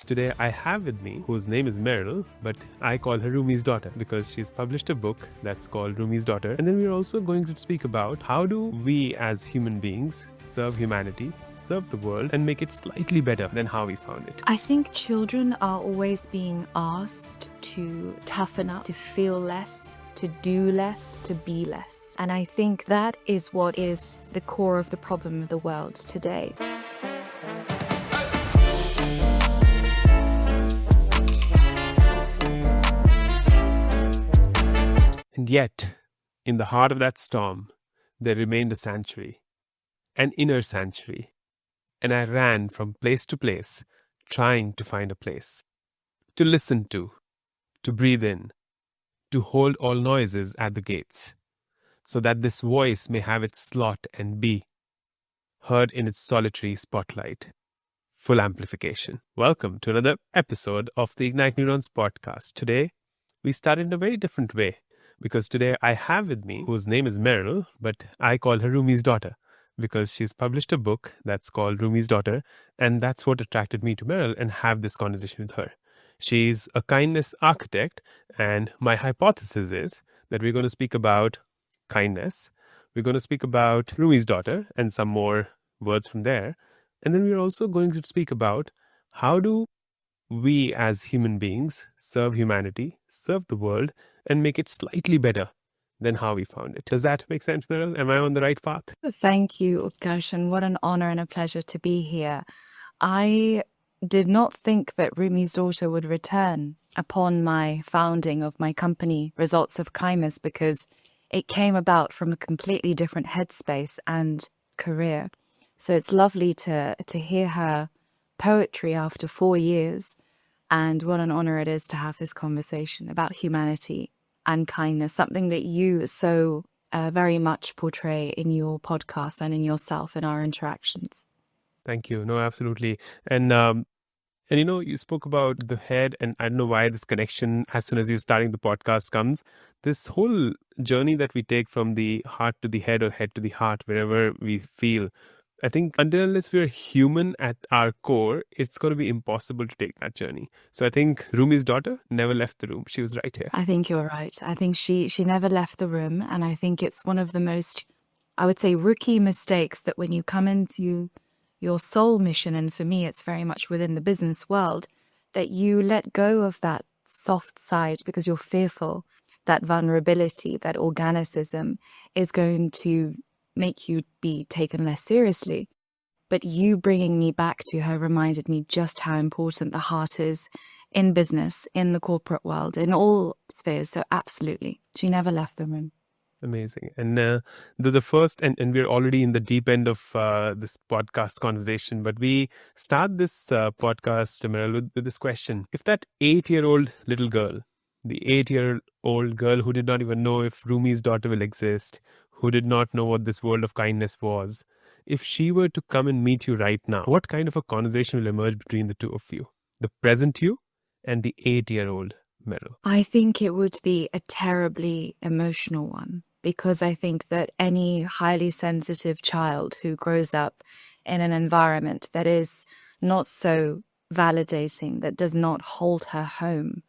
Today I have with me, whose name is Meral, but I call her Rumi's daughter because she's published a book that's called Rumi's Daughter. And then we're also going to speak about how do we as human beings serve humanity, serve the world, and make it slightly better than how we found it. I think children are always being asked to toughen up, to feel less, to do less, to be less. And I think that is what is the core of the problem of the world today. And yet, in the heart of that storm, there remained a sanctuary, an inner sanctuary. And I ran from place to place, trying to find a place to listen to breathe in, to hold all noises at the gates, so that this voice may have its slot and be heard in its solitary spotlight. Full amplification. Welcome to another episode of the IgnitedNeurons Podcast. Today, we start in a very different way. Because today I have with me, whose name is Meral, but I call her Rumi's daughter because she's published a book that's called Rumi's Daughter, and that's what attracted me to Meral and have this conversation with her. She's a kindness architect, and my hypothesis is that we're going to speak about kindness, we're going to speak about Rumi's daughter and some more words from there, and then we're also going to speak about how do we as human beings serve humanity, serve the world, and make it slightly better than how we found it. Does that make sense, Meral? Am I on the right path? Thank you, Utkarsh, and what an honor and a pleasure to be here. I did not think that Rumi's daughter would return upon my founding of my company, Results of Kindness, because it came about from a completely different headspace and career. So it's lovely to hear her poetry after 4 years, and what an honor it is to have this conversation about humanity and kindness, something that you so very much portray in your podcast and in yourself in our interactions. Thank you. No, absolutely. And you know, you spoke about the head, and I don't know why this connection, as soon as you're starting the podcast, comes. This whole journey that we take from the heart to the head or head to the heart, wherever we feel, I think unless we're human at our core, it's going to be impossible to take that journey. So I think Rumi's daughter never left the room. She was right here. I think you're right. I think she never left the room. And I think it's one of the most, I would say, rookie mistakes that when you come into your soul mission, and for me, it's very much within the business world, that you let go of that soft side because you're fearful that vulnerability, that organicism is going to make you be taken less seriously. But you bringing me back to her reminded me just how important the heart is in business, in the corporate world, in all spheres. So absolutely, she never left the room. Amazing. And the first, and we're already in the deep end of this podcast conversation, but we start this podcast, Meral, with this question. If that 8-year-old little girl, the 8-year-old girl who did not even know if Rumi's daughter will exist, who did not know what this world of kindness was, if she were to come and meet you right now, what kind of a conversation will emerge between the two of you? The present you and the 8-year-old Meral. I think it would be a terribly emotional one, because I think that any highly sensitive child who grows up in an environment that is not so validating, that does not hold her home,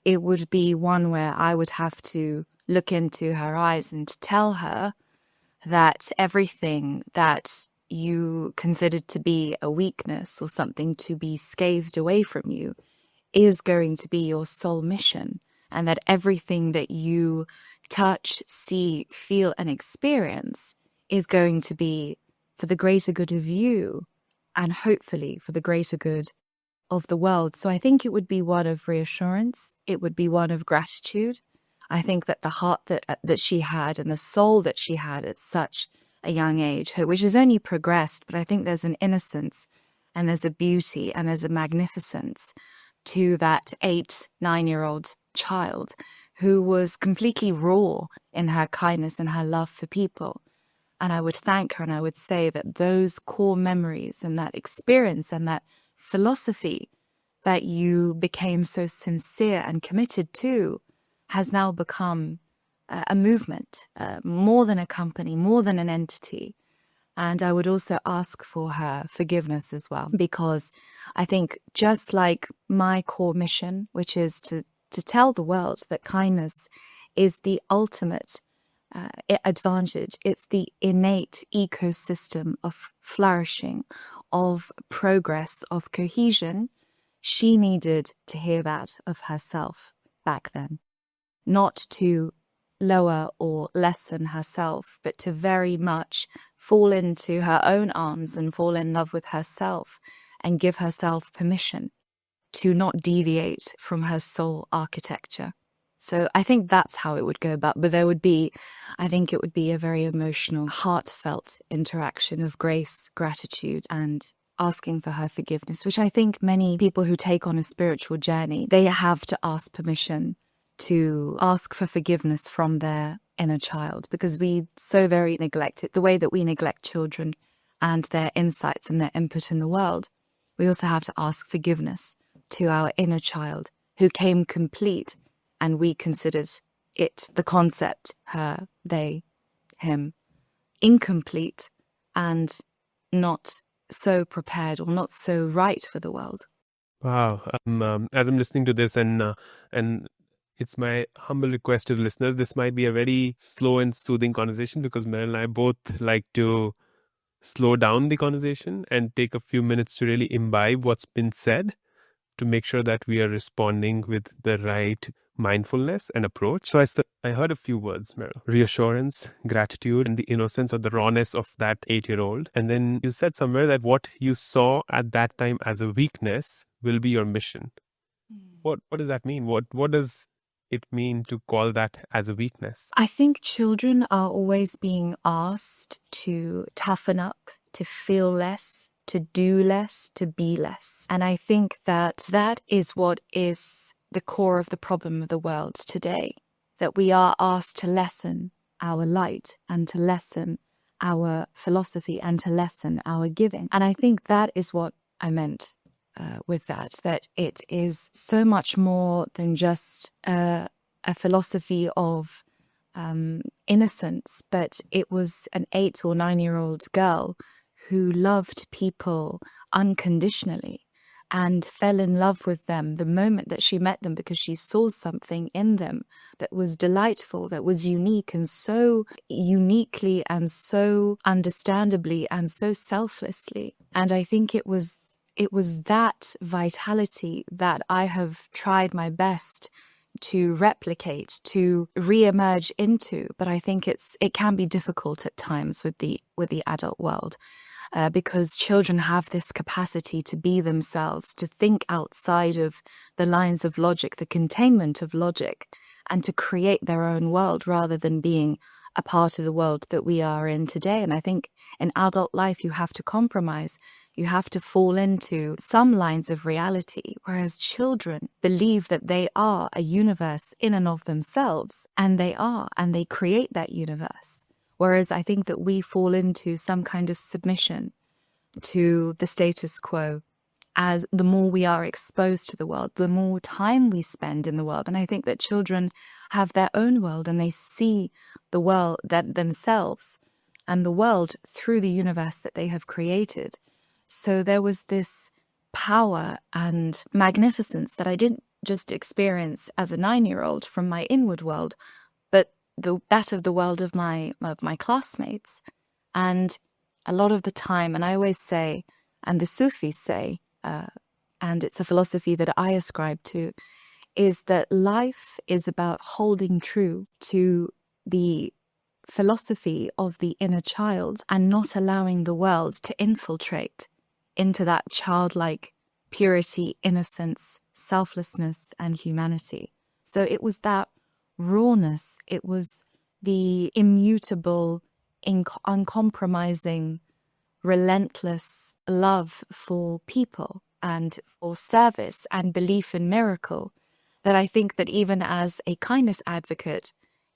it would be one where I would have to look into her eyes and tell her that everything that you considered to be a weakness or something to be scathed away from you is going to be your soul mission, and that everything that you touch, see, feel, and experience is going to be for the greater good of you and hopefully for the greater good of the world. So I think it would be one of reassurance. It would be one of gratitude. I think that the heart that she had and the soul that she had at such a young age, which has only progressed, but I think there's an innocence and there's a beauty and there's a magnificence to that 8-9-year-old child who was completely raw in her kindness and her love for people. And I would thank her and I would say that those core memories and that experience and that philosophy that you became so sincere and committed to has now become a movement, more than a company, more than an entity. And I would also ask for her forgiveness as well, because I think just like my core mission, which is to tell the world that kindness is the ultimate advantage, it's the innate ecosystem of flourishing, of progress, of cohesion, she needed to hear that of herself back then. Not to lower or lessen herself, but to very much fall into her own arms and fall in love with herself and give herself permission to not deviate from her soul architecture. So I think that's how it would go about. But I think it would be a very emotional, heartfelt interaction of grace, gratitude, and asking for her forgiveness, which I think many people who take on a spiritual journey, they have to ask permission to ask for forgiveness from their inner child, because we so very neglect it. The way that we neglect children and their insights and their input in the world, we also have to ask forgiveness to our inner child who came complete, and we considered it, the concept, her, they, him, incomplete and not so prepared or not so right for the world. Wow. As I'm listening to this, and it's my humble request to the listeners, this might be a very slow and soothing conversation, because Meral and I both like to slow down the conversation and take a few minutes to really imbibe what's been said, to make sure that we are responding with the right mindfulness and approach. So I heard a few words, Meral: reassurance, gratitude, and the innocence or the rawness of that 8-year-old. And then you said somewhere that what you saw at that time as a weakness will be your mission. What does that mean? What does it mean to call that as a weakness? I think children are always being asked to toughen up, to feel less, to do less, to be less. And I think that is what is the core of the problem of the world today, that we are asked to lessen our light and to lessen our philosophy and to lessen our giving. And I think that is what I meant with that it is so much more than just a philosophy of innocence, but it was an 8 or 9-year-old girl who loved people unconditionally and fell in love with them the moment that she met them, because she saw something in them that was delightful, that was unique, and so uniquely and so understandably and so selflessly. And I think it was that vitality that I have tried my best to replicate, to re-emerge into. But I think it can be difficult at times with the adult world. Because children have this capacity to be themselves, to think outside of the lines of logic, the containment of logic, and to create their own world rather than being a part of the world that we are in today. And I think in adult life, you have to compromise. You have to fall into some lines of reality, whereas children believe that they are a universe in and of themselves, and they create that universe. Whereas I think that we fall into some kind of submission to the status quo as the more we are exposed to the world, the more time we spend in the world. And I think that children have their own world, and they see the world, that themselves and the world through the universe that they have created. So there was this power and magnificence that I didn't just experience as a 9-year-old from my inward world, but that of the world of my classmates. And a lot of the time, and I always say, and the Sufis say, and it's a philosophy that I ascribe to, is that life is about holding true to the philosophy of the inner child and not allowing the world to infiltrate into that childlike purity, innocence, selflessness, and humanity. So it was that rawness, it was the immutable, uncompromising, relentless love for people and for service and belief in miracle that I think that even as a kindness advocate,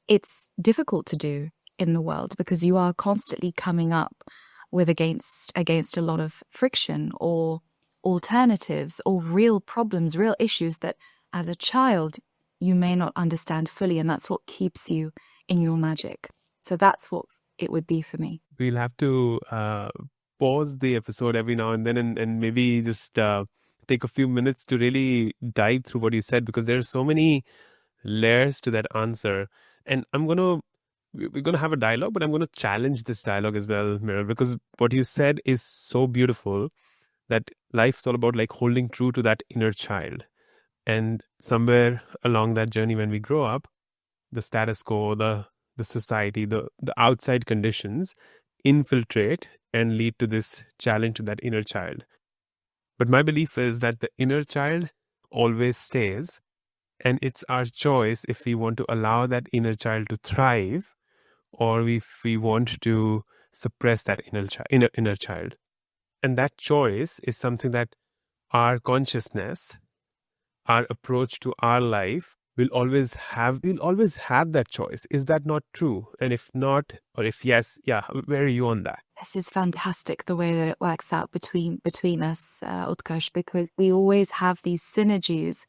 it's difficult to do in the world, because you are constantly coming up with against a lot of friction or alternatives or real problems, real issues that as a child you may not understand fully, and that's what keeps you in your magic. So that's what it would be for me. We'll have to pause the episode every now and then and maybe just take a few minutes to really dive through what you said, because there are so many layers to that answer. And we're going to have a dialogue, but I'm going to challenge this dialogue as well, Meral, because what you said is so beautiful, that life's all about like holding true to that inner child. And somewhere along that journey, when we grow up, the status quo, the society, the outside conditions infiltrate and lead to this challenge to that inner child. But my belief is that the inner child always stays, and it's our choice if we want to allow that inner child to thrive, or if we want to suppress that inner child. And that choice is something that our consciousness, our approach to our life, we'll always have that choice. Is that not true? And if not, or if yes, where are you on that? This is fantastic, the way that it works out between us, Utkarsh, because we always have these synergies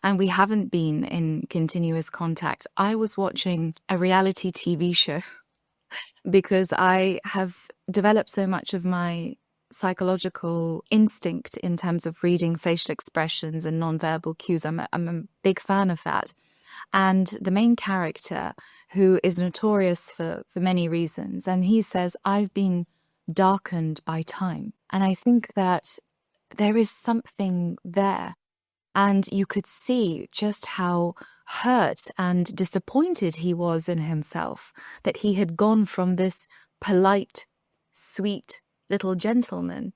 and we haven't been in continuous contact. I was watching a reality TV show because I have developed so much of my psychological instinct in terms of reading facial expressions and nonverbal cues. I'm a big fan of that. And the main character, who is notorious for many reasons, and he says, I've been darkened by time. And I think that there is something there. And you could see just how hurt and disappointed he was in himself, that he had gone from this polite, sweet little gentleman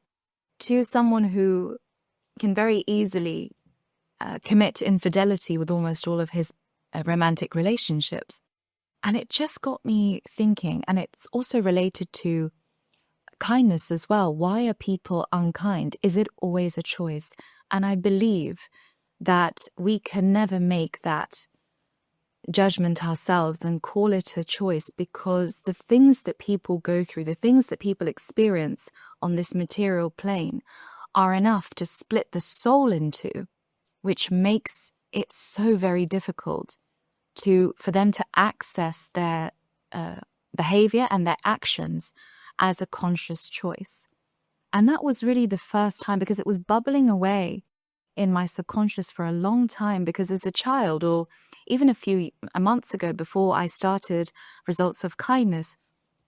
to someone who can very easily commit infidelity with almost all of his romantic relationships. And it just got me thinking, and it's also related to kindness as well. Why are people unkind? Is it always a choice? And I believe that we can never make that judgment ourselves and call it a choice, because the things that people go through, the things that people experience on this material plane are enough to split the soul in two, which makes it so very difficult for them to access their behavior and their actions as a conscious choice. And that was really the first time, because it was bubbling away in my subconscious for a long time, because as a child, or even a few months ago before I started Results of Kindness,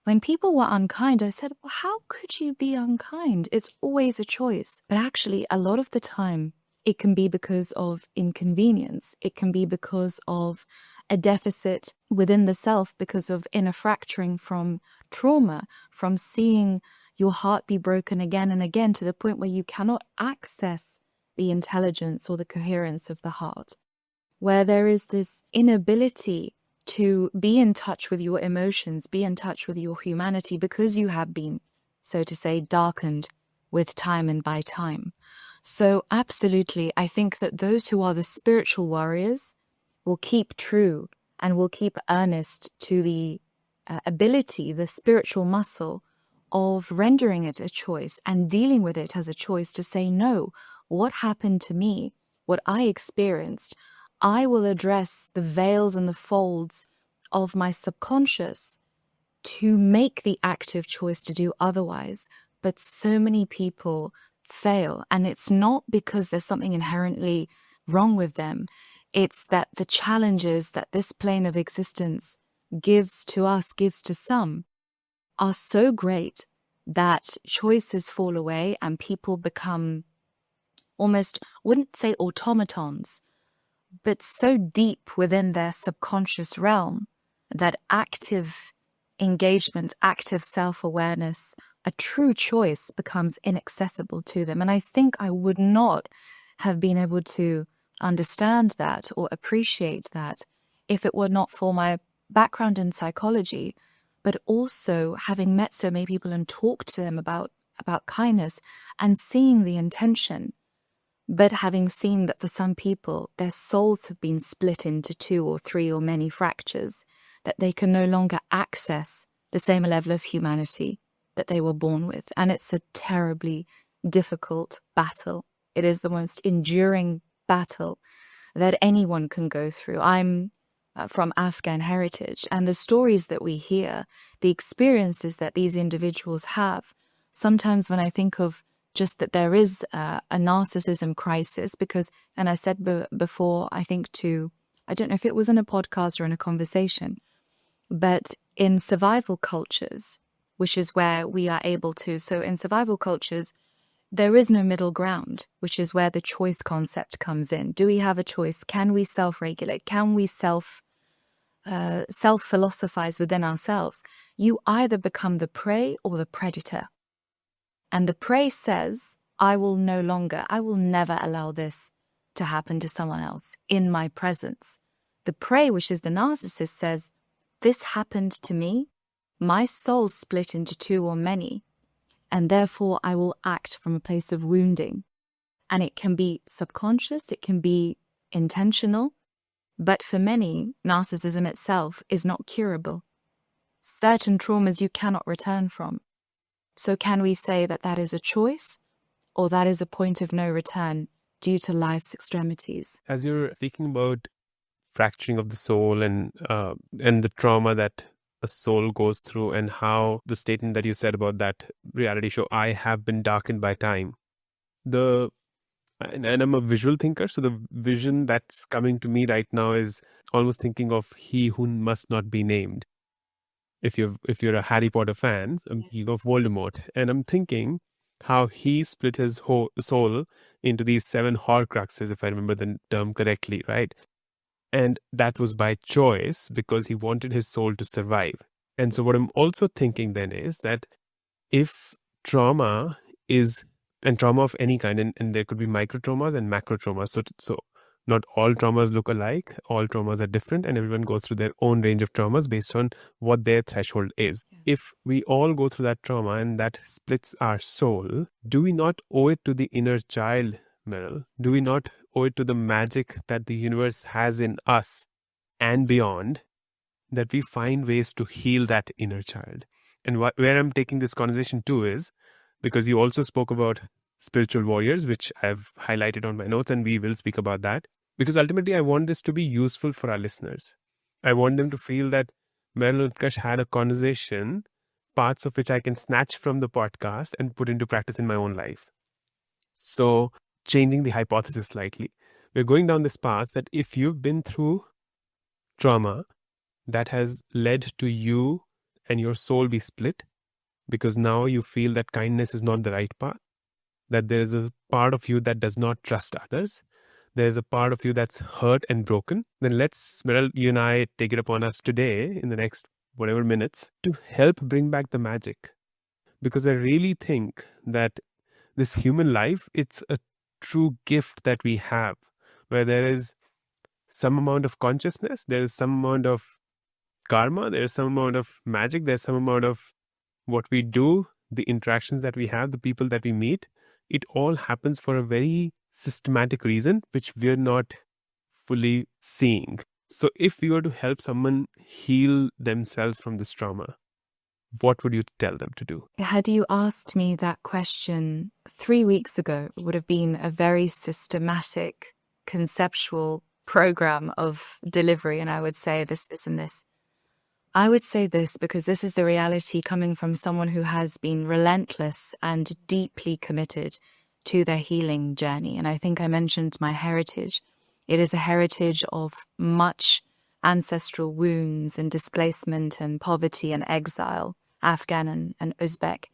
when people were unkind, I said, well, how could you be unkind? It's always a choice. But actually, a lot of the time, it can be because of inconvenience. It can be because of a deficit within the self, because of inner fracturing from trauma, from seeing your heart be broken again and again to the point where you cannot access the intelligence or the coherence of the heart, where there is this inability to be in touch with your emotions, be in touch with your humanity, because you have been, so to say, darkened with time and by time. So absolutely, I think that those who are the spiritual warriors will keep true and will keep earnest to the ability, the spiritual muscle of rendering it a choice and dealing with it as a choice, to say, no, what happened to me, what I experienced, I will address the veils and the folds of my subconscious to make the active choice to do otherwise. But so many people fail, and it's not because there's something inherently wrong with them. It's that the challenges that this plane of existence gives to us, gives to some, are so great that choices fall away and people become almost, wouldn't say automatons, but so deep within their subconscious realm that active engagement, active self-awareness, a true choice becomes inaccessible to them. And I think I would not have been able to understand that or appreciate that if it were not for my background in psychology, but also having met so many people and talked to them about kindness and seeing the intention, but having seen that for some people, their souls have been split into 2 or 3 or many fractures, that they can no longer access the same level of humanity that they were born with. And it's a terribly difficult battle. It is the most enduring battle that anyone can go through. I'm from Afghan heritage, and the stories that we hear, the experiences that these individuals have. Sometimes when I think of just that there is a narcissism crisis, because, and I said before, I think I don't know if it was in a podcast or in a conversation, but in survival cultures, which is where we are able to, so in survival cultures, there is no middle ground, which is where the choice concept comes in. Do we have a choice? Can we self-regulate? Can we self-philosophize within ourselves? You either become the prey or the predator. And the prey says, I will never allow this to happen to someone else in my presence. The prey, which is the narcissist, says, this happened to me. My soul split into two or many, and therefore I will act from a place of wounding. And it can be subconscious, it can be intentional, but for many, narcissism itself is not curable. Certain traumas you cannot return from. So can we say that that is a choice, or that is a point of no return due to life's extremities? As you're speaking about fracturing of the soul and the trauma that a soul goes through, and how the statement that you said about that reality show, I have been darkened by time. And I'm a visual thinker, so the vision that's coming to me right now is almost thinking of he who must not be named. If you're a Harry Potter fan, I'm thinking of Voldemort, and I'm thinking how he split his whole soul into these 7 Horcruxes, if I remember the term correctly, right? And that was by choice because he wanted his soul to survive. And so what I'm also thinking then is that if trauma is, and trauma of any kind, and there could be micro traumas and macro traumas. So not all traumas look alike. All traumas are different, and everyone goes through their own range of traumas based on what their threshold is. Yeah. If we all go through that trauma and that splits our soul, do we not owe it to the inner child, Meral? Do we not owe it to the magic that the universe has in us and beyond, that we find ways to heal that inner child? And where I'm taking this conversation to is, because you also spoke about spiritual warriors, which I've highlighted on my notes, and we will speak about that. Because ultimately, I want this to be useful for our listeners. I want them to feel that Meral and Utkarsh had a conversation, parts of which I can snatch from the podcast and put into practice in my own life. So, changing the hypothesis slightly, we're going down this path that if you've been through trauma that has led to you and your soul be split, because now you feel that kindness is not the right path, that there is a part of you that does not trust others, there is a part of you that's hurt and broken, then let's, Meral, you and I take it upon us today in the next whatever minutes to help bring back the magic. Because I really think that this human life, it's a true gift that we have, where there is some amount of consciousness, there is some amount of karma, there is some amount of magic, there's some amount of what we do, the interactions that we have, the people that we meet. It all happens for a very systematic reason, which we're not fully seeing. So if we were to help someone heal themselves from this trauma, what would you tell them to do? Had you asked me that question 3 weeks ago, it would have been a very systematic, conceptual program of delivery, and I would say this, and this. I would say this because this is the reality coming from someone who has been relentless and deeply committed to their healing journey. And I think I mentioned my heritage. It is a heritage of much ancestral wounds and displacement and poverty and exile, Afghan and Uzbek.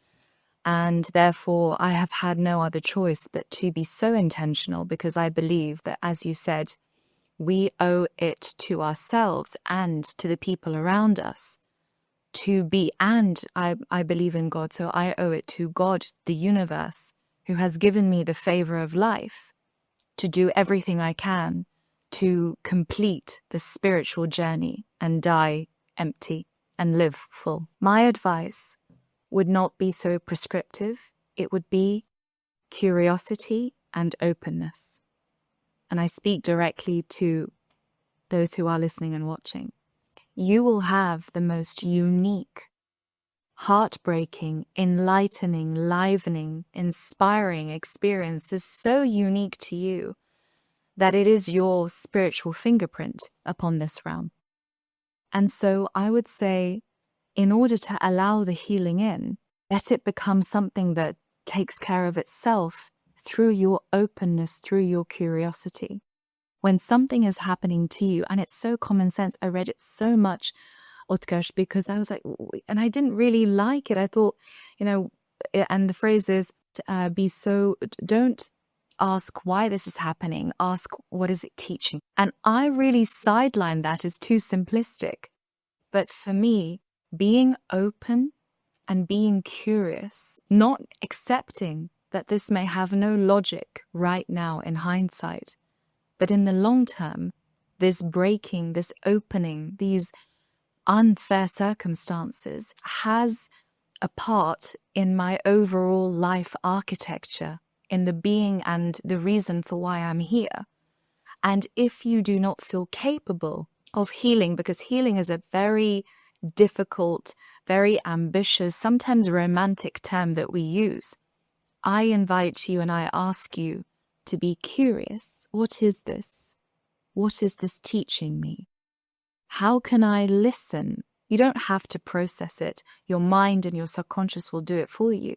And therefore, I have had no other choice but to be so intentional, because I believe that, as you said, we owe it to ourselves and to the people around us to be, and I believe in God, so I owe it to God, the universe, who has given me the favor of life, to do everything I can to complete the spiritual journey and die empty and live full. My advice would not be so prescriptive. It would be curiosity and openness. And I speak directly to those who are listening and watching. You will have the most unique, heartbreaking, enlightening, livening, inspiring experiences, so unique to you that it is your spiritual fingerprint upon this realm. And so I would say, in order to allow the healing in, let it become something that takes care of itself through your openness, through your curiosity. When something is happening to you, and it's so common sense, I read it so much, Utkarsh, because I was like, and I didn't really like it. I thought, and the phrase is, don't ask why this is happening, ask what is it teaching. And I really sidelined that as too simplistic. But for me, being open and being curious, not accepting that this may have no logic right now in hindsight, but in the long term, this breaking, this opening, these unfair circumstances has a part in my overall life architecture, in the being and the reason for why I'm here. And if you do not feel capable of healing, because healing is a very difficult, very ambitious, sometimes romantic term that we use, I invite you and I ask you to be curious. What is this? What is this teaching me? How can I listen? You don't have to process it. Your mind and your subconscious will do it for you.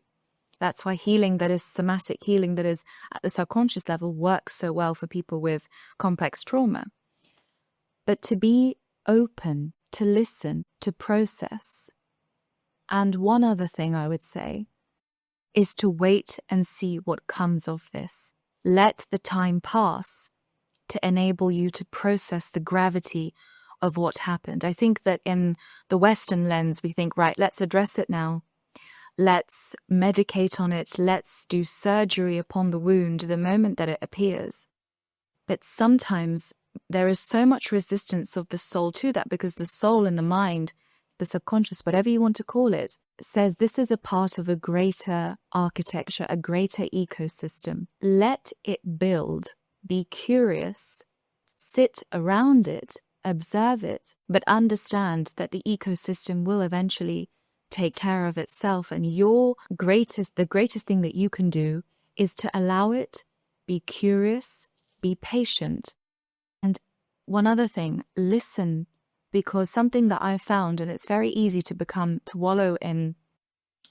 That's why healing that is somatic, healing that is at the subconscious level, works so well for people with complex trauma. But to be open, to listen, to process. And one other thing I would say is to wait and see what comes of this. Let the time pass to enable you to process the gravity of what happened. I think that in the Western lens, we think, right, let's address it now. Let's medicate on it. Let's do surgery upon the wound the moment that it appears. But sometimes there is so much resistance of the soul to that, because the soul and the mind, the subconscious, whatever you want to call it, says this is a part of a greater architecture, a greater ecosystem. Let it build. Be curious. Sit around it. Observe it. But understand that the ecosystem will eventually take care of itself. And the greatest thing that you can do is to allow it, be curious, be patient. And one other thing, listen, because something that I found, and it's very easy to wallow in,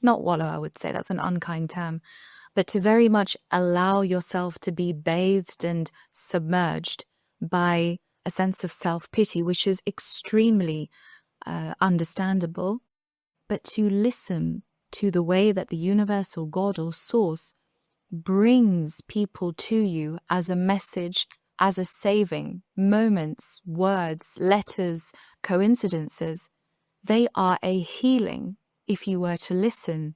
not wallow, I would say, that's an unkind term, but to very much allow yourself to be bathed and submerged by a sense of self-pity, which is extremely understandable. But to listen to the way that the universal God or source brings people to you as a message, as a saving, moments, words, letters, coincidences, they are a healing if you were to listen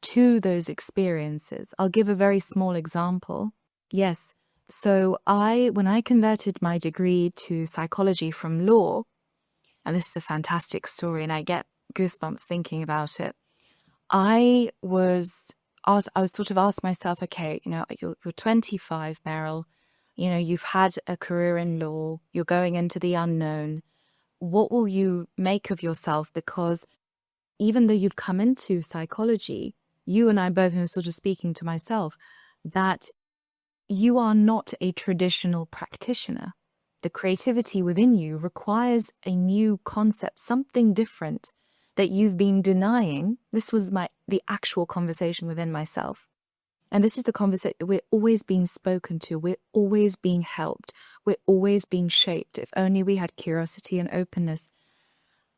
to those experiences. I'll give a very small example. Yes, so when I converted my degree to psychology from law, and this is a fantastic story and I get goosebumps thinking about it, I sort of asked myself, okay, you're 25, Meryl, you've had a career in law, you're going into the unknown. What will you make of yourself? Because even though you've come into psychology, you and I both are sort of speaking to myself, that you are not a traditional practitioner. The creativity within you requires a new concept, something different that you've been denying. This was the actual conversation within myself. And this is the conversation. We're always being spoken to. We're always being helped. We're always being shaped. If only we had curiosity and openness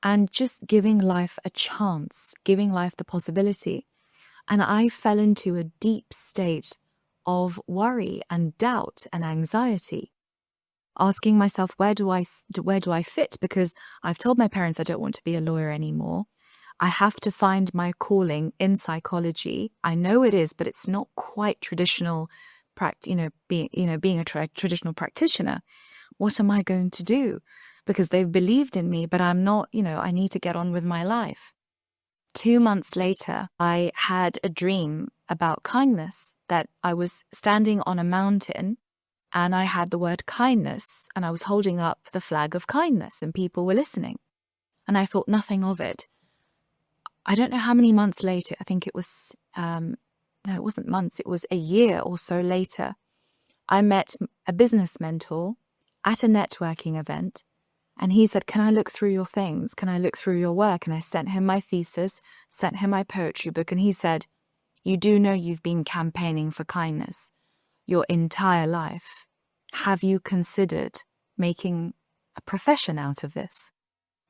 and just giving life a chance, giving life the possibility. And I fell into a deep state of worry and doubt and anxiety, asking myself, where do I fit? Because I've told my parents I don't want to be a lawyer anymore. I have to find my calling in psychology. I know it is, but it's not quite traditional, being a traditional practitioner. What am I going to do? Because they've believed in me, but I'm not, I need to get on with my life. 2 months later, I had a dream about kindness, that I was standing on a mountain and I had the word kindness and I was holding up the flag of kindness and people were listening. And I thought nothing of it. I don't know how many months later, I think it was, no, it wasn't months, it was a year or so later, I met a business mentor at a networking event, And he said, can I look through your things? Can I look through your work? And I sent him my thesis, sent him my poetry book. And he said, you do know you've been campaigning for kindness your entire life. Have you considered making a profession out of this?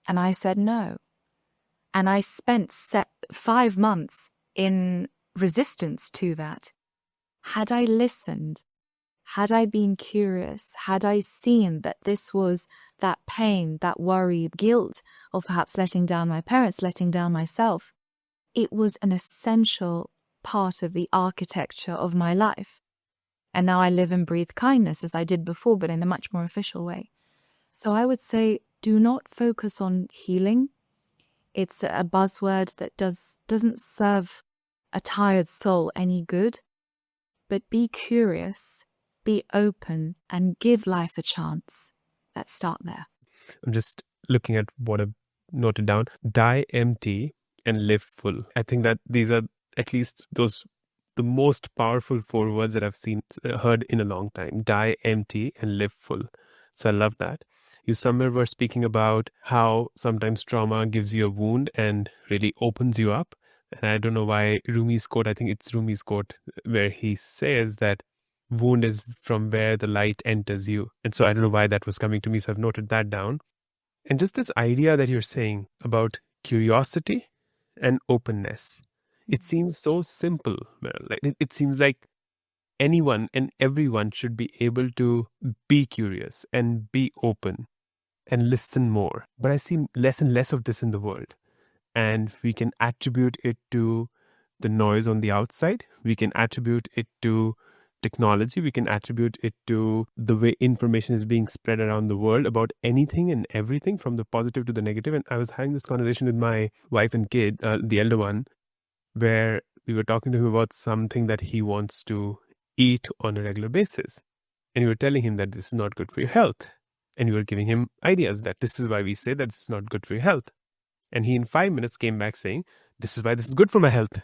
And I said, no. And I spent 5 months in resistance to that. Had I listened, had I been curious, had I seen that this was that pain, that worry, guilt of perhaps letting down my parents, letting down myself, it was an essential part of the architecture of my life. And now I live and breathe kindness as I did before, but in a much more official way. So I would say, do not focus on healing. It's a buzzword that doesn't serve a tired soul any good. But be curious, be open, and give life a chance. Let's start there. I'm just looking at what I've noted down. Die empty and live full. I think that these are at least the most powerful 4 words that I've heard in a long time. Die empty and live full. So I love that. You somewhere were speaking about how sometimes trauma gives you a wound and really opens you up. And I don't know why Rumi's quote, I think it's Rumi's quote, where he says that wound is from where the light enters you. And so I don't know why that was coming to me, so I've noted that down. And just this idea that you're saying about curiosity and openness, it seems so simple. It seems like anyone and everyone should be able to be curious and be open and listen more. But I see less and less of this in the world. And we can attribute it to the noise on the outside. We can attribute it to technology. We can attribute it to the way information is being spread around the world about anything and everything, from the positive to the negative. And I was having this conversation with my wife and kid, the elder one, where we were talking to him about something that he wants to eat on a regular basis. And we were telling him that this is not good for your health. And we were giving him ideas that this is why we say that it's not good for your health. And he in 5 minutes came back saying, this is why this is good for my health.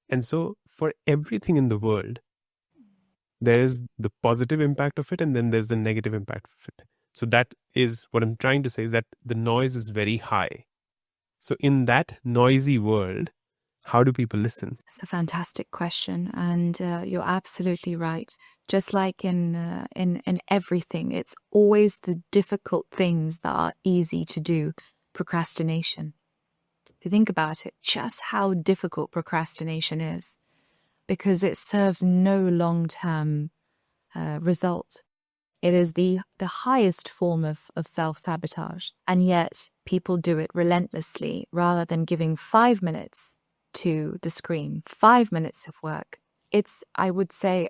And so for everything in the world, there is the positive impact of it, and then there's the negative impact of it. So that is what I'm trying to say, is that the noise is very high. So in that noisy world, how do people listen? It's a fantastic question, and you're absolutely right. Just like in everything, it's always the difficult things that are easy to do. Procrastination. If you think about it, just how difficult procrastination is, because it serves no long-term result. It is the highest form of self-sabotage, and yet people do it relentlessly rather than giving 5 minutes to the screen, 5 minutes of work. It's, I would say,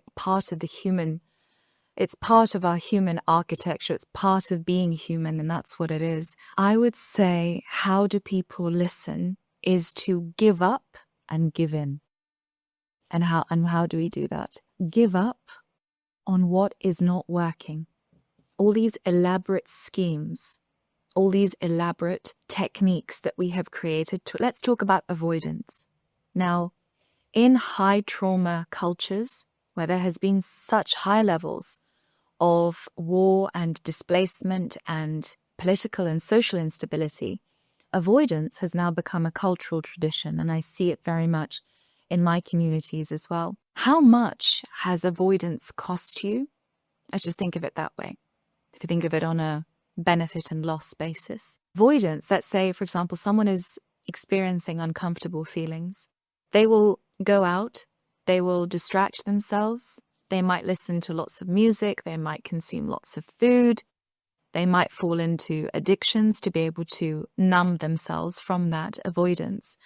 it's part of our human architecture. It's part of being human, and that's what it is. I would say, how do people listen is to give up and give in. And how do we do that? Give up on what is not working. All these elaborate schemes, all these elaborate techniques that we have created. Let's talk about avoidance. Now, in high trauma cultures, where there has been such high levels of war and displacement and political and social instability, avoidance has now become a cultural tradition, and I see it very much in my communities as well. How much has avoidance cost you? Let's just think of it that way. If you think of it on a benefit and loss basis. Avoidance, let's say, for example, someone is experiencing uncomfortable feelings. They will go out, they will distract themselves, they might listen to lots of music, they might consume lots of food, they might fall into addictions to be able to numb themselves from that avoidance,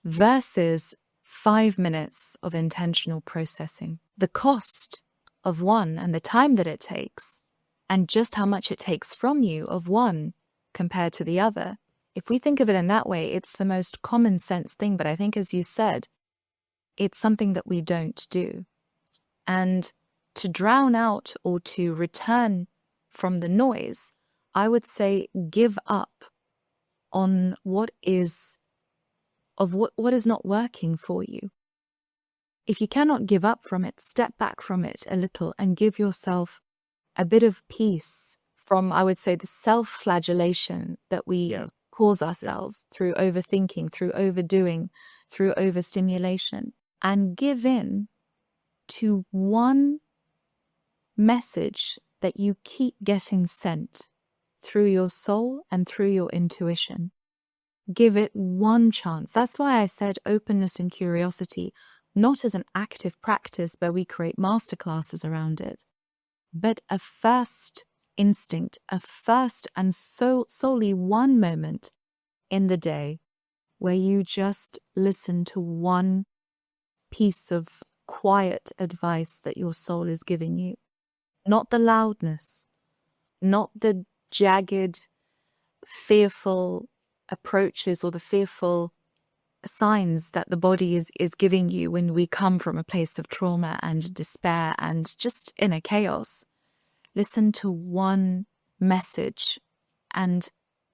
versus 5 minutes of intentional processing. The cost of one and the time that it takes, and just how much it takes from you of one compared to the other. If we think of it in that way, it's the most common sense thing, but I think, as you said, it's something that we don't do. And to drown out or to return from the noise, I would say give up on what is not working for you. If you cannot give up from it, step back from it a little and give yourself a bit of peace from, I would say, the self-flagellation that we cause ourselves through overthinking, through overdoing, through overstimulation, and give in to one message that you keep getting sent through your soul and through your intuition. Give it one chance. That's why I said openness and curiosity, not as an active practice where we create masterclasses around it, but a first instinct, a first and solely one moment in the day where you just listen to one piece of quiet advice that your soul is giving you. Not the loudness, not the jagged, fearful approaches or the fearful signs that the body is giving you when we come from a place of trauma and despair and just inner chaos. Listen to one message and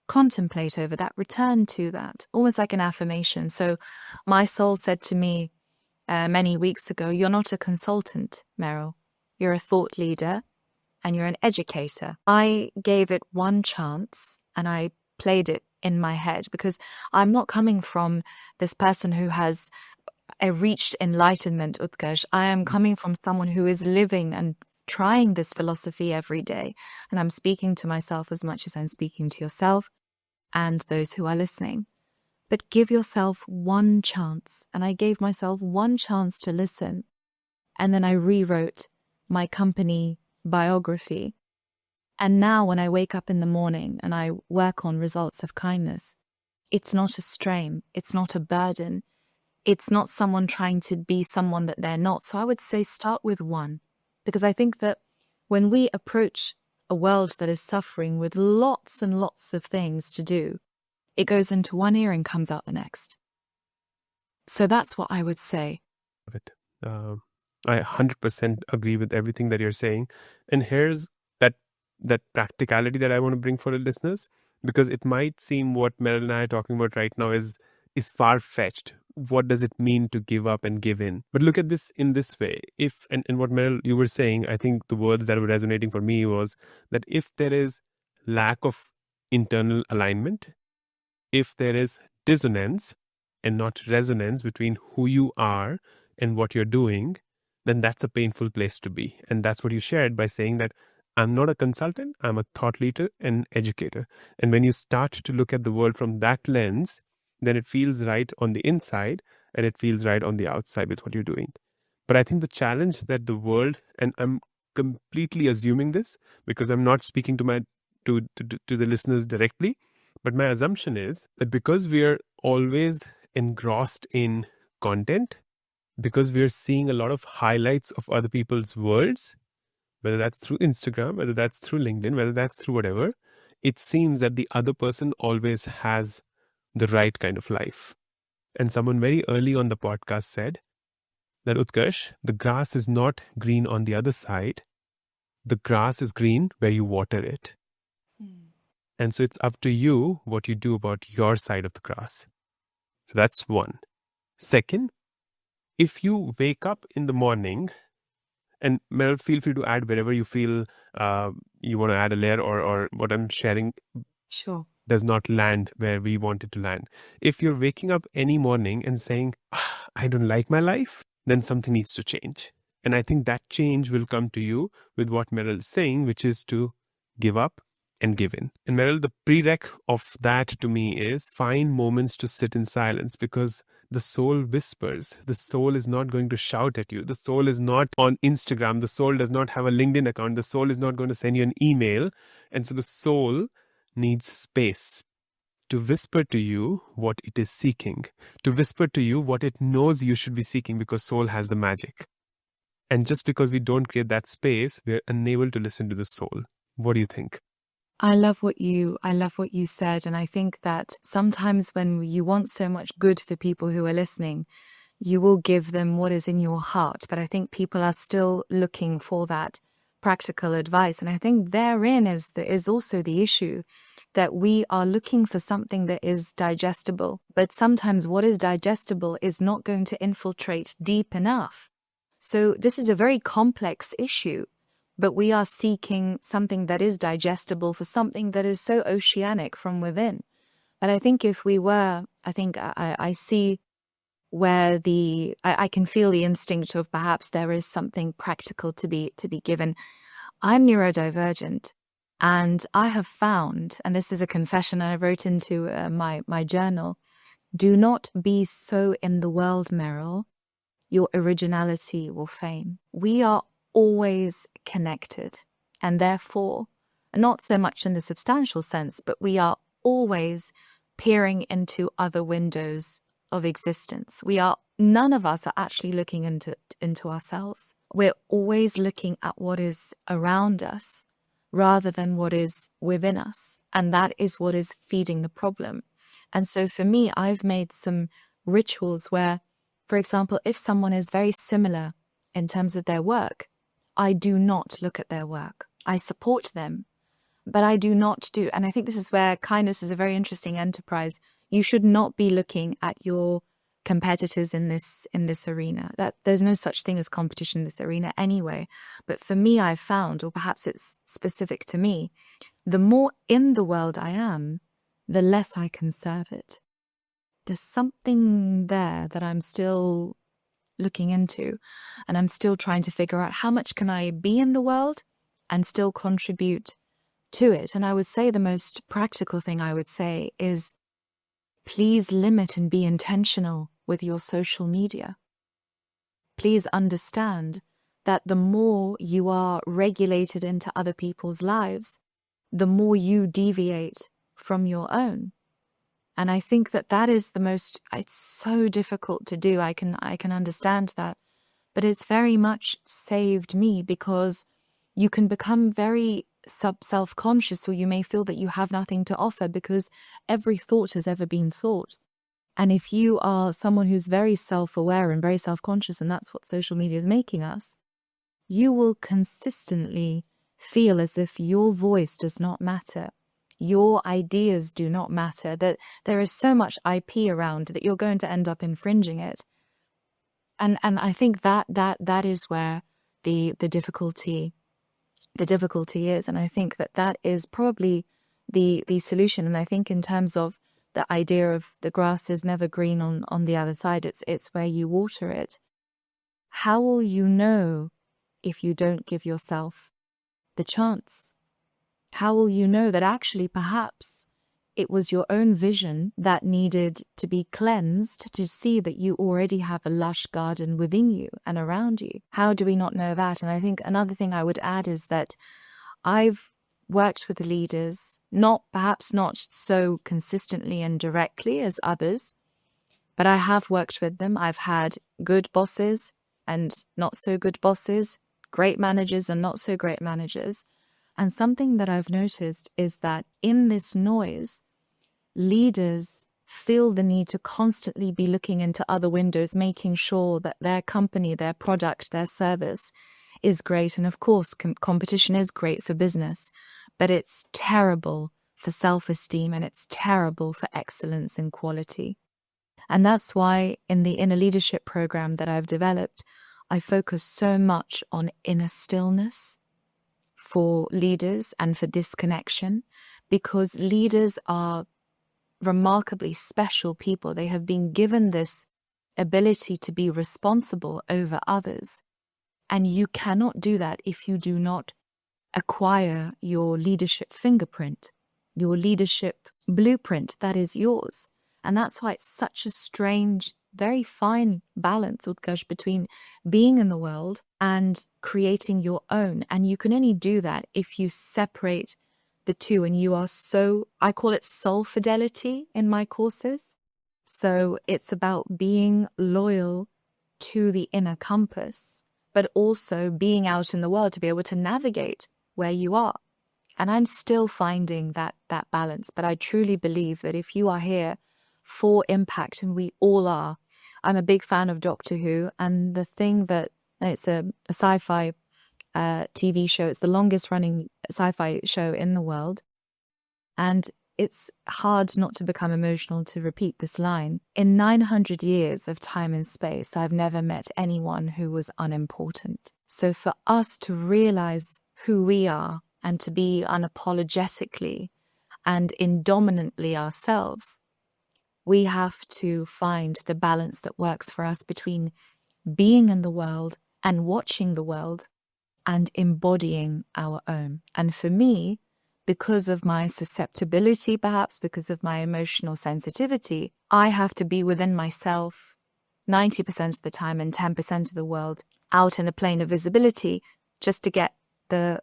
contemplate over that, return to that, almost like an affirmation. So my soul said to me many weeks ago, you're not a consultant, Meral. You're a thought leader and you're an educator. I gave it one chance and I played it in my head because I'm not coming from this person who has reached enlightenment, Utkarsh. I am coming from someone who is living and trying this philosophy every day. And I'm speaking to myself as much as I'm speaking to yourself and those who are listening. But give yourself one chance. And I gave myself one chance to listen. And then I rewrote my company biography. And now when I wake up in the morning and I work on results of kindness, it's not a strain. It's not a burden. It's not someone trying to be someone that they're not. So I would say start with one. Because I think that when we approach a world that is suffering with lots and lots of things to do, it goes into one ear and comes out the next. So that's what I would say. I 100% agree with everything that you're saying. And here's that practicality that I want to bring for the listeners, because it might seem what Meral and I are talking about right now is far-fetched. What does it mean to give up and give in? But look at this in this way. If and what Meral, you were saying, I think the words that were resonating for me was that if there is lack of internal alignment, if there is dissonance and not resonance between who you are and what you're doing, then that's a painful place to be. And that's what you shared by saying that I'm not a consultant, I'm a thought leader and educator. And when you start to look at the world from that lens, then it feels right on the inside and it feels right on the outside with what you're doing. But I think the challenge that the world, and I'm completely assuming this because I'm not speaking to the listeners directly, but my assumption is that because we are always engrossed in content, because we are seeing a lot of highlights of other people's worlds, whether that's through Instagram, whether that's through LinkedIn, whether that's through whatever, it seems that the other person always has the right kind of life. And someone very early on the podcast said that, Utkarsh, the grass is not green on the other side. The grass is green where you water it. And so it's up to you what you do about your side of the grass. So that's one. Second, if you wake up in the morning, and Meral, feel free to add wherever you feel you want to add a layer or what I'm sharing does not land where we want it to land. If you're waking up any morning and saying, I don't like my life, then something needs to change. And I think that change will come to you with what Meral is saying, which is to give up and give in. And Meral, the prereq of that to me is find moments to sit in silence, because the soul whispers. The soul is not going to shout at you. The soul is not on Instagram. The soul does not have a LinkedIn account. The soul is not going to send you an email. And so the soul needs space to whisper to you what it is seeking, to whisper to you what it knows you should be seeking, because soul has the magic. And just because we don't create that space, we're unable to listen to the soul. What do you think? I love what you said. And I think that sometimes when you want so much good for people who are listening, you will give them what is in your heart. But I think people are still looking for that practical advice. And I think therein is also the issue, that we are looking for something that is digestible. But sometimes what is digestible is not going to infiltrate deep enough. So this is a very complex issue. but we are seeking something that is digestible for something that is so oceanic from within. But I think if we were, I see where I can feel the instinct of perhaps there is something practical to be given. I'm neurodivergent, and I have found, and this is a confession I wrote into my journal, do not be so in the world, Meryl. Your originality will fade. We are always connected, and therefore, not so much in the substantial sense, but we are always peering into other windows of existence. None of us are actually looking into ourselves. We're always looking at what is around us rather than what is within us. And that is what is feeding the problem. And so for me, I've made some rituals where, for example, if someone is very similar in terms of their work, I do not look at their work. I support them, but I do not do. And I think this is where kindness is a very interesting enterprise. You should not be looking at your competitors in this arena. That there's no such thing as competition in this arena anyway. But for me, I've found, or perhaps it's specific to me, the more in the world I am, the less I can serve it. There's something there that I'm still looking into, and I'm still trying to figure out how much can I be in the world and still contribute to it. And I would say the most practical thing I would say is, please limit and be intentional with your social media. Please understand that the more you are regulated into other people's lives, the more you deviate from your own. And I think that is it's so difficult to do. I can understand that, but it's very much saved me, because you can become very self-conscious, or you may feel that you have nothing to offer because every thought has ever been thought. And if you are someone who's very self-aware and very self-conscious, and that's what social media is making us, you will consistently feel as if your voice does not matter. Your ideas do not matter, that there is so much IP around that you're going to end up infringing it. And I think that is where the difficulty is. And I think that is probably the solution. And I think in terms of the idea of the grass is never green on the other side, it's where you water it. How will you know if you don't give yourself the chance? How will you know that actually perhaps it was your own vision that needed to be cleansed to see that you already have a lush garden within you and around you? How do we not know that? And I think another thing I would add is that I've worked with leaders, perhaps not so consistently and directly as others, but I have worked with them. I've had good bosses and not so good bosses, great managers and not so great managers. And something that I've noticed is that in this noise, leaders feel the need to constantly be looking into other windows, making sure that their company, their product, their service is great. And of course, competition is great for business, but it's terrible for self-esteem, and it's terrible for excellence and quality. And that's why in the inner leadership program that I've developed, I focus so much on inner stillness for leaders and for disconnection, because leaders are remarkably special people. They have been given this ability to be responsible over others. And you cannot do that if you do not acquire your leadership fingerprint, your leadership blueprint that is yours. And that's why it's such a strange, very fine balance, Utkarsh, between being in the world and creating your own. And you can only do that if you separate the two, and you are I call it soul fidelity in my courses. So it's about being loyal to the inner compass, but also being out in the world to be able to navigate where you are. And I'm still finding that balance. But I truly believe that if you are here for impact, and we all are, I'm a big fan of Doctor Who, and the thing that it's a sci-fi TV show. It's the longest running sci-fi show in the world. And it's hard not to become emotional to repeat this line. In 900 years of time and space, I've never met anyone who was unimportant. So for us to realize who we are and to be unapologetically and indominantly ourselves, we have to find the balance that works for us between being in the world and watching the world and embodying our own. And for me, because of my susceptibility, perhaps because of my emotional sensitivity, I have to be within myself 90% of the time and 10% of the world out in a plane of visibility just to get the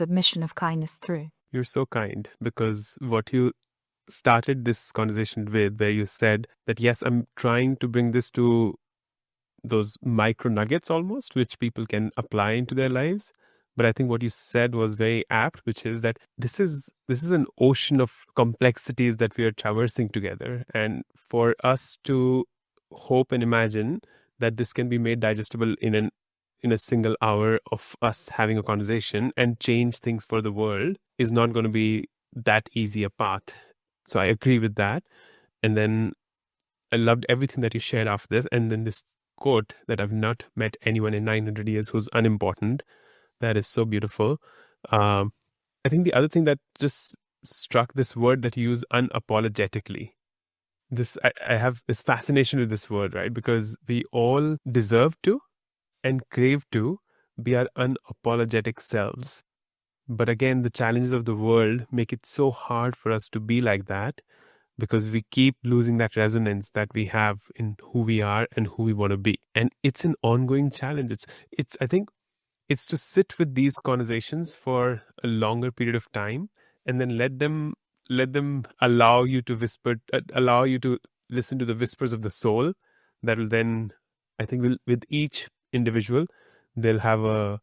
mission of kindness through. You're so kind, because what you started this conversation with, where you said that, yes, I'm trying to bring this to those micro nuggets almost, which people can apply into their lives. But I think what you said was very apt, which is that this is an ocean of complexities that we are traversing together. And for us to hope and imagine that this can be made digestible in a single hour of us having a conversation and change things for the world is not going to be that easy a path. So I agree with that. And then I loved everything that you shared after this. And then this quote that I've not met anyone in 900 years who's unimportant. That is so beautiful. I think the other thing that just struck, this word that you use, unapologetically. I have this fascination with this word, right? Because we all deserve to and crave to be our unapologetic selves. But again, the challenges of the world make it so hard for us to be like that, because we keep losing that resonance that we have in who we are and who we want to be. And it's an ongoing challenge. I think it's to sit with these conversations for a longer period of time, and then let them allow you to listen to the whispers of the soul. That will then, I think, with each individual, they'll have a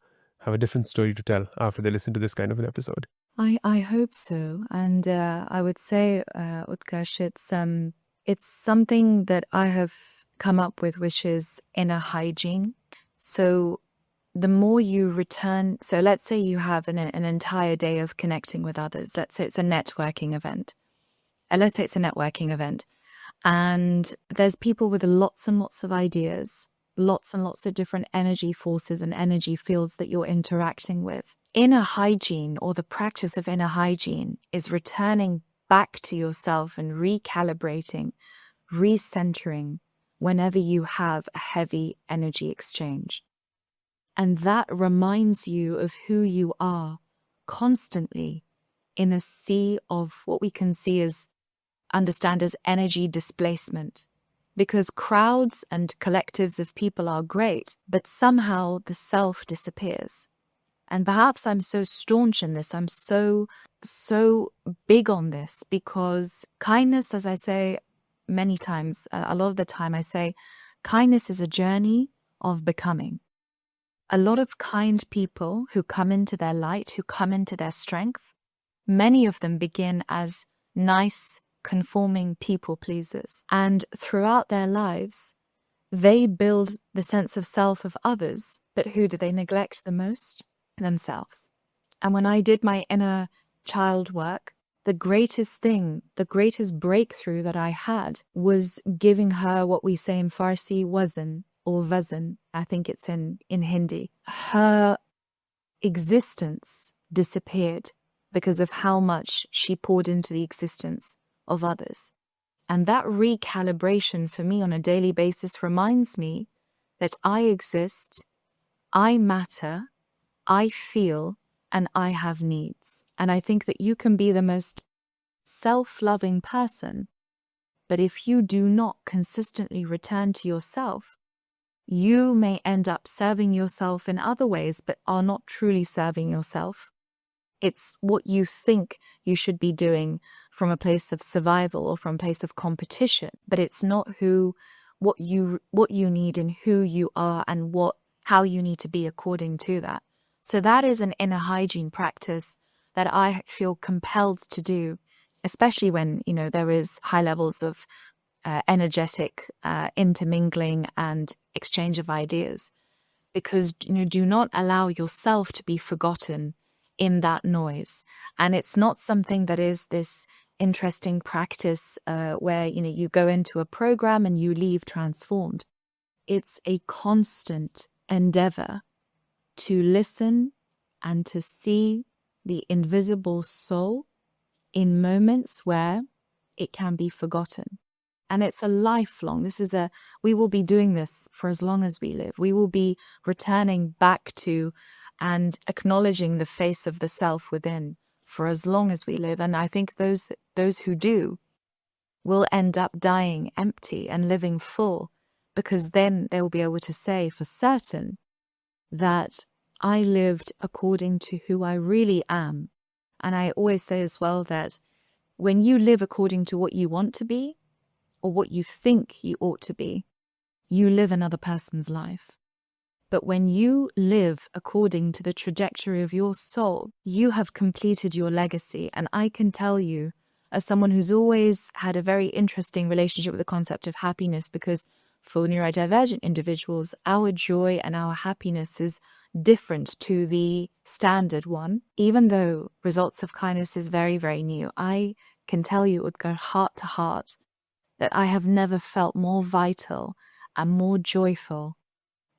different story to tell after they listen to this kind of an episode. I hope so. And I would say, Utkarsh, it's something that I have come up with, which is inner hygiene. So the more you return, so let's say you have an entire day of connecting with others. Let's say it's a networking event. And there's people with lots and lots of ideas, lots and lots of different energy forces and energy fields that you're interacting with. Inner hygiene, or the practice of inner hygiene, is returning back to yourself and recalibrating, recentering whenever you have a heavy energy exchange. And that reminds you of who you are constantly in a sea of what we can understand as energy displacement. Because crowds and collectives of people are great, but somehow the self disappears. And perhaps I'm so staunch in this, I'm so big on this, because kindness, as I say many times, a lot of the time I say, kindness is a journey of becoming. A lot of kind people who come into their light, who come into their strength, many of them begin as nice, conforming people pleasers. And throughout their lives, they build the sense of self of others, but who do they neglect the most? Themselves. And when I did my inner child work, the greatest breakthrough that I had was giving her what we say in Farsi, wazn or vazn. I think it's in Hindi. Her existence disappeared because of how much she poured into the existence of others. And that recalibration for me on a daily basis reminds me that I exist, I matter, I feel, and I have needs. And I think that you can be the most self-loving person, but if you do not consistently return to yourself, you may end up serving yourself in other ways, but are not truly serving yourself. It's what you think you should be doing from a place of survival or from a place of competition, but it's not what you need and who you are and how you need to be according to that. So that is an inner hygiene practice that I feel compelled to do, especially when, there is high levels of energetic intermingling and exchange of ideas. Because, do not allow yourself to be forgotten in that noise. And it's not something that is this interesting practice where, you go into a program and you leave transformed. It's a constant endeavor to listen and to see the invisible soul in moments where it can be forgotten. And it's a lifelong, we will be doing this for as long as we live. We will be returning back to and acknowledging the face of the self within for as long as we live. And I think those who do will end up dying empty and living full, because then they will be able to say for certain that I lived according to who I really am. And I always say as well that when you live according to what you want to be, or what you think you ought to be, you live another person's life. But when you live according to the trajectory of your soul, you have completed your legacy. And I can tell you, as someone who's always had a very interesting relationship with the concept of happiness, because for neurodivergent individuals, our joy and our happiness is different to the standard one. Even though Results of Kindness is very, very new, I can tell you, Utkarsh, heart to heart, that I have never felt more vital and more joyful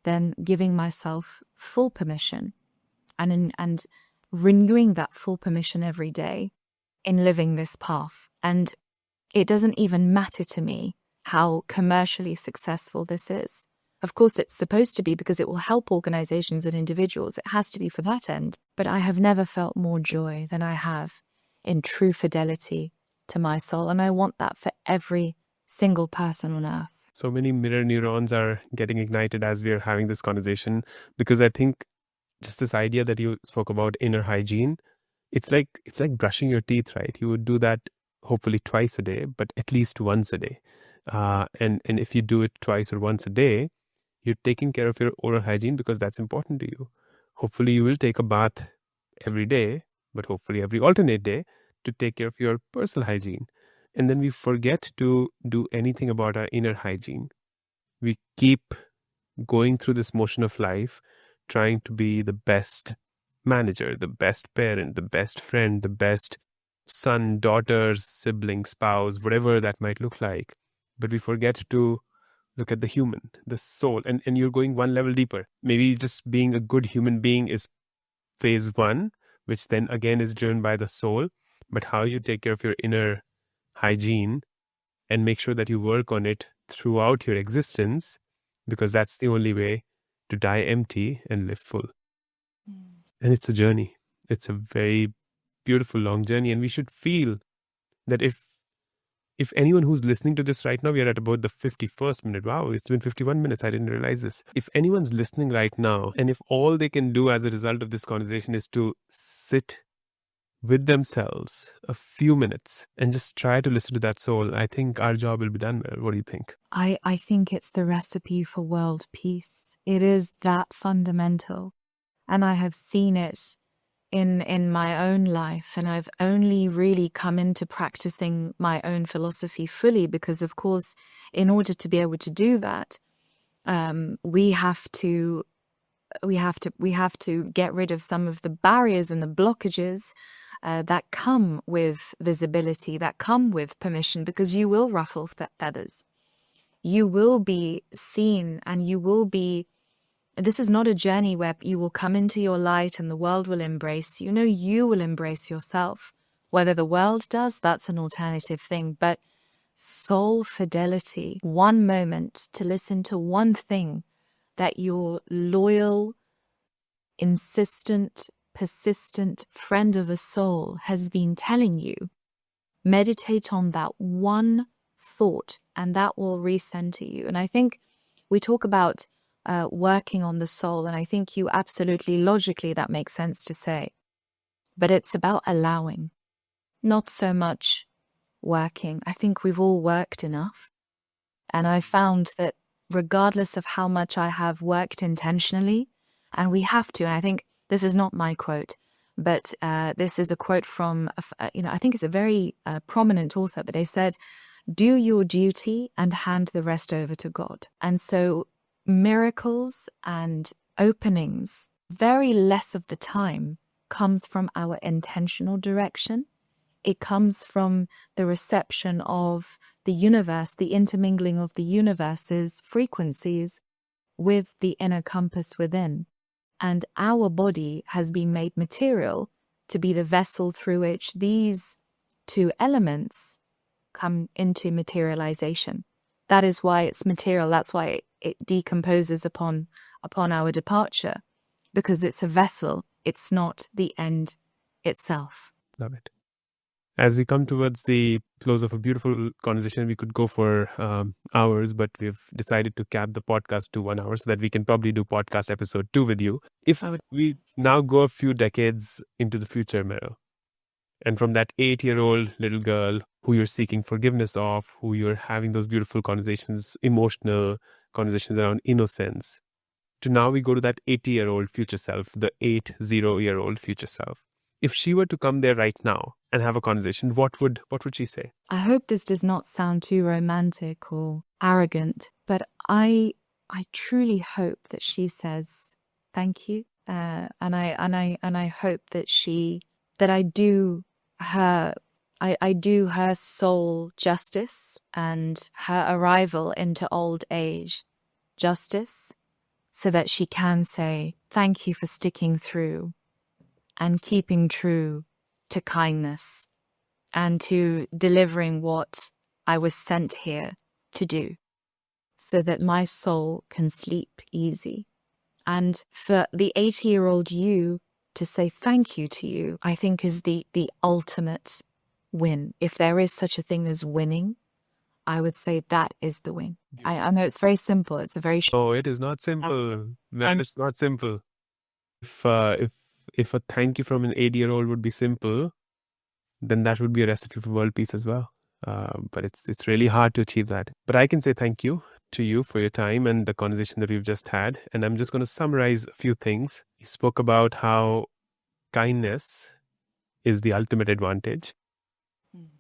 than giving myself full permission and renewing that full permission every day in living this path. And it doesn't even matter to me how commercially successful this is. Of course, it's supposed to be because it will help organizations and individuals. It has to be for that end. But I have never felt more joy than I have in true fidelity to my soul. And I want that for every single person on earth. So many mirror neurons are getting ignited as we are having this conversation, because I think just this idea that you spoke about, inner hygiene, it's like brushing your teeth, right? You would do that hopefully twice a day, but at least once a day. And if you do it twice or once a day, you're taking care of your oral hygiene because that's important to you. Hopefully you will take a bath every day, but hopefully every alternate day to take care of your personal hygiene. And then we forget to do anything about our inner hygiene. We keep going through this motion of life, trying to be the best manager, the best parent, the best friend, the best son, daughter, sibling, spouse, whatever that might look like. But we forget to look at the human, the soul, and you're going one level deeper. Maybe just being a good human being is phase one, which then again is driven by the soul. But how you take care of your inner hygiene and make sure that you work on it throughout your existence, because that's the only way to die empty and live full. And it's a journey. It's a very beautiful long journey. And we should feel that if anyone who's listening to this right now, we are at about the 51st minute. Wow, it's been 51 minutes. I didn't realize this. If anyone's listening right now, and if all they can do as a result of this conversation is to sit with themselves a few minutes and just try to listen to that soul, I think our job will be done well. What do you think? I think it's the recipe for world peace. It is that fundamental. And I have seen it in my own life, and I've only really come into practicing my own philosophy fully because, of course, in order to be able to do that, we have to get rid of some of the barriers and the blockages that come with visibility, that come with permission, because you will ruffle feathers. You will be seen, and you will be. This is not a journey where you will come into your light and the world will embrace you. No, you will embrace yourself. Whether the world does, that's an alternative thing. But soul fidelity, one moment to listen to one thing that your loyal, insistent, persistent friend of a soul has been telling you. Meditate on that one thought, and that will recenter you. And I think we talk about working on the soul, and I think you absolutely logically that makes sense to say. But it's about allowing, not so much working. I think we've all worked enough. And I found that regardless of how much I have worked intentionally, and we have to, and I think this is not my quote, but this is a quote from, I think it's a very prominent author, but they said, do your duty and hand the rest over to God. And so miracles and openings, very less of the time, comes from our intentional direction. It comes from the reception of the universe, the intermingling of the universe's frequencies with the inner compass within. And our body has been made material to be the vessel through which these two elements come into materialization. That is why it's material. That's why it decomposes upon our departure, because it's a vessel. It's not the end itself. Love it. As we come towards the close of a beautiful conversation, we could go for hours, but we've decided to cap the podcast to 1 hour so that we can probably do podcast episode 2 with you. If we now go a few decades into the future, Meral, and from that 8-year-old little girl who you're seeking forgiveness of, who you're having those beautiful conversations, emotional conversations around innocence, to now we go to that 80-year-old future self, the 80-year-old future self. If she were to come there right now and have a conversation, what would she say? I hope this does not sound too romantic or arrogant, but I truly hope that she says thank you, and I hope that I do her soul justice and her arrival into old age justice, so that she can say thank you for sticking through and keeping true to kindness and to delivering what I was sent here to do, so that my soul can sleep easy. And for the 80-year-old you to say thank you to you, I think is the ultimate win. If there is such a thing as winning, I would say that is the win. I know it's very simple. It's a very... Oh, it is not simple. Man, it's not simple. If a thank you from an 80-year-old would be simple, then that would be a recipe for world peace as well. But it's really hard to achieve that. But I can say thank you to you for your time and the conversation that we've just had. And I'm just going to summarize a few things. You spoke about how kindness is the ultimate advantage.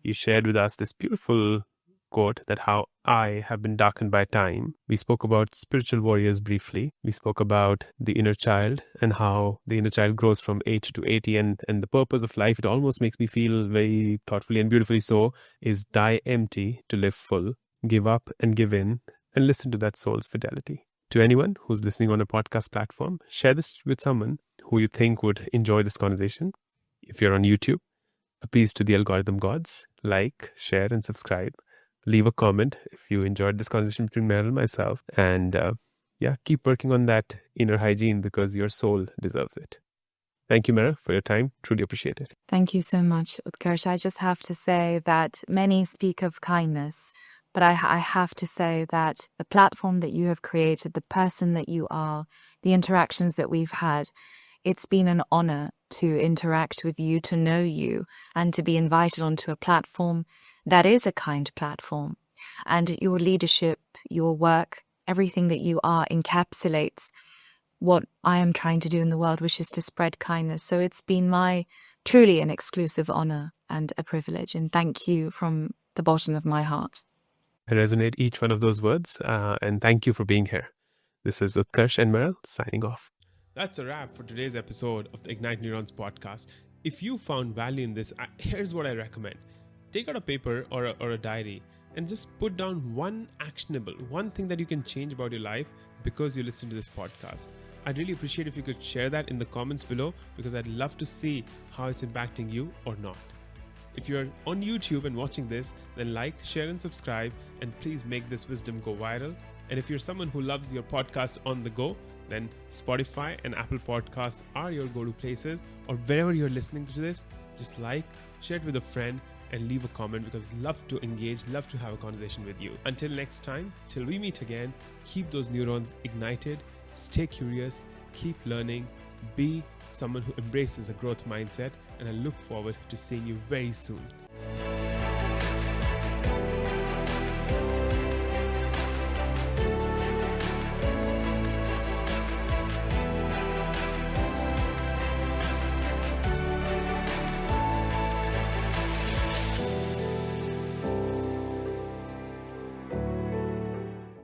You shared with us this beautiful quote that how I have been darkened by time. We spoke about spiritual warriors briefly. We spoke about the inner child and how the inner child grows from 8 to 80 and the purpose of life, it almost makes me feel very thoughtfully and beautifully so, is die empty to live full, give up and give in, and listen to that soul's fidelity. To anyone who's listening on a podcast platform, share this with someone who you think would enjoy this conversation. If you're on YouTube, appease to the algorithm gods, like, share and subscribe. Leave a comment if you enjoyed this conversation between Meral and myself. And keep working on that inner hygiene because your soul deserves it. Thank you, Meral, for your time. Truly appreciate it. Thank you so much, Utkarsh. I just have to say that many speak of kindness, but I have to say that the platform that you have created, the person that you are, the interactions that we've had, it's been an honor to interact with you, to know you, and to be invited onto a platform that is a kind platform. And your leadership, your work, everything that you are encapsulates what I am trying to do in the world, which is to spread kindness. So it's been truly an exclusive honor and a privilege. And thank you from the bottom of my heart. I resonate each one of those words. And thank you for being here. This is Utkarsh and Meral signing off. That's a wrap for today's episode of the Ignite Neurons podcast. If you found value in this, here's what I recommend. Take out a paper or a diary and just put down one thing that you can change about your life because you listen to this podcast. I'd really appreciate if you could share that in the comments below because I'd love to see how it's impacting you or not. If you're on YouTube and watching this, then like, share and subscribe, and please make this wisdom go viral. And if you're someone who loves your podcast on the go, then Spotify and Apple Podcasts are your go-to places, or wherever you're listening to this, just like, share it with a friend, and leave a comment because I'd love to engage, love to have a conversation with you. Until next time, till we meet again, keep those neurons ignited, stay curious, keep learning, be someone who embraces a growth mindset, and I look forward to seeing you very soon.